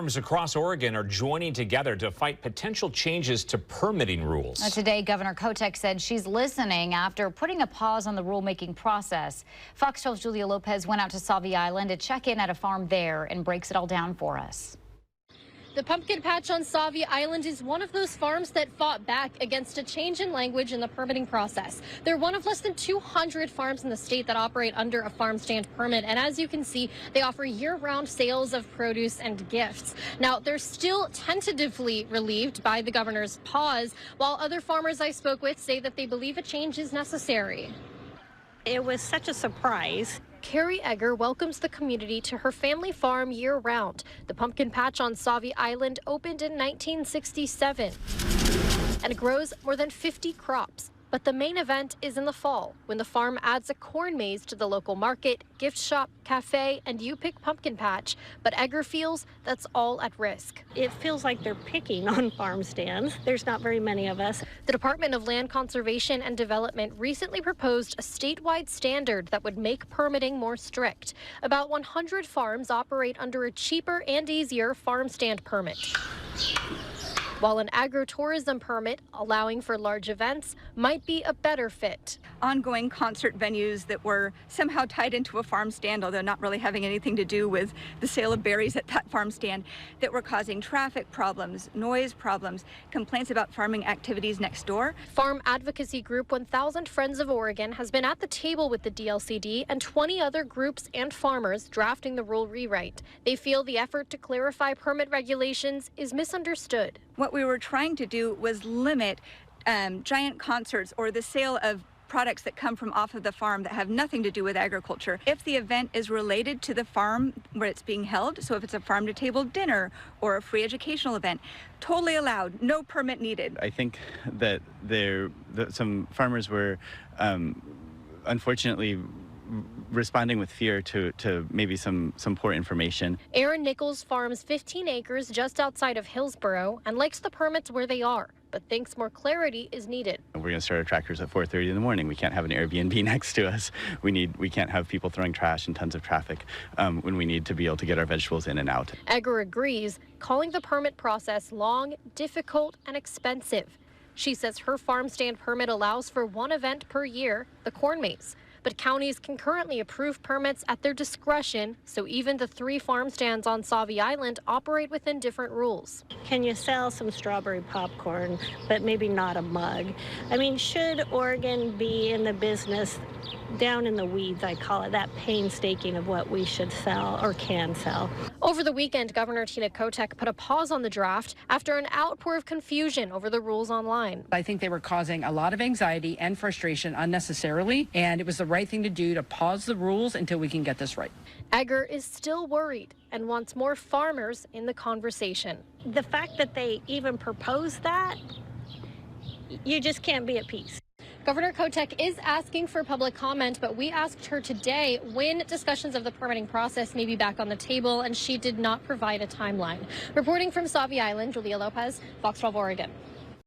Farms across Oregon are joining together to fight potential changes to permitting rules. Today, Governor Kotek said she's listening after putting a pause on the rulemaking process. Fox 12's Julia Lopez went out to Sauvie Island to check in at a farm there and breaks it all down for us. The pumpkin patch on Sauvie Island is one of those farms that fought back against a change in language in the permitting process. They're one of less than 200 farms in the state that operate under a farm stand permit. And as you can see, they offer year-round sales of produce and gifts. Now, they're still tentatively relieved by the governor's pause, while other farmers I spoke with say that they believe a change is necessary. It was such a surprise. Carrie Egger welcomes the community to her family farm year-round. The pumpkin patch on Sauvie Island opened in 1967 and grows more than 50 crops. But the main event is in the fall, when the farm adds a corn maze to the local market, gift shop, cafe, and You Pick pumpkin patch. But Egger feels that's all at risk. It feels like they're picking on farm stands. There's not very many of us. The Department of Land Conservation and Development recently proposed a statewide standard that would make permitting more strict. About 100 farms operate under a cheaper and easier farm stand permit, while an agritourism permit allowing for large events might be a better fit. Ongoing concert venues that were somehow tied into a farm stand, although not really having anything to do with the sale of berries at that farm stand, that were causing traffic problems, noise problems, complaints about farming activities next door. Farm advocacy group 1000 Friends of Oregon has been at the table with the DLCD and 20 other groups and farmers drafting the rule rewrite. They feel the effort to clarify permit regulations is misunderstood. What we were trying to do was limit giant concerts or the sale of products that come from off of the farm that have nothing to do with agriculture. If the event is related to the farm where it's being held, so if it's a farm-to-table dinner or a free educational event, totally allowed, no permit needed. I think that some farmers were unfortunately responding with fear to maybe some poor information. Aaron Nichols farms 15 acres just outside of Hillsboro and likes the permits where they are, but thinks more clarity is needed. We're going to start our tractors at 4:30 in the morning. We can't have an Airbnb next to us. We can't have people throwing trash and tons of traffic when we need to be able to get our vegetables in and out. Egger agrees, calling the permit process long, difficult, and expensive. She says her farm stand permit allows for one event per year, the corn maze. But counties can currently approve permits at their discretion, so even the 3 farm stands on Sauvie Island operate within different rules. Can you sell some strawberry popcorn, but maybe not a mug? I mean, should Oregon be in the business, down in the weeds, I call it, that painstaking of what we should sell or can sell? Over the weekend, Governor Tina Kotek put a pause on the draft after an outpour of confusion over the rules online. I think they were causing a lot of anxiety and frustration unnecessarily, and it was the right thing to do to pause the rules until we can get this right. Egger is still worried and wants more farmers in the conversation. The fact that they even proposed that, you just can't be at peace. Governor Kotek is asking for public comment, but we asked her today when discussions of the permitting process may be back on the table, and she did not provide a timeline. Reporting from Sauvie Island, Julia Lopez, Fox 12 Oregon.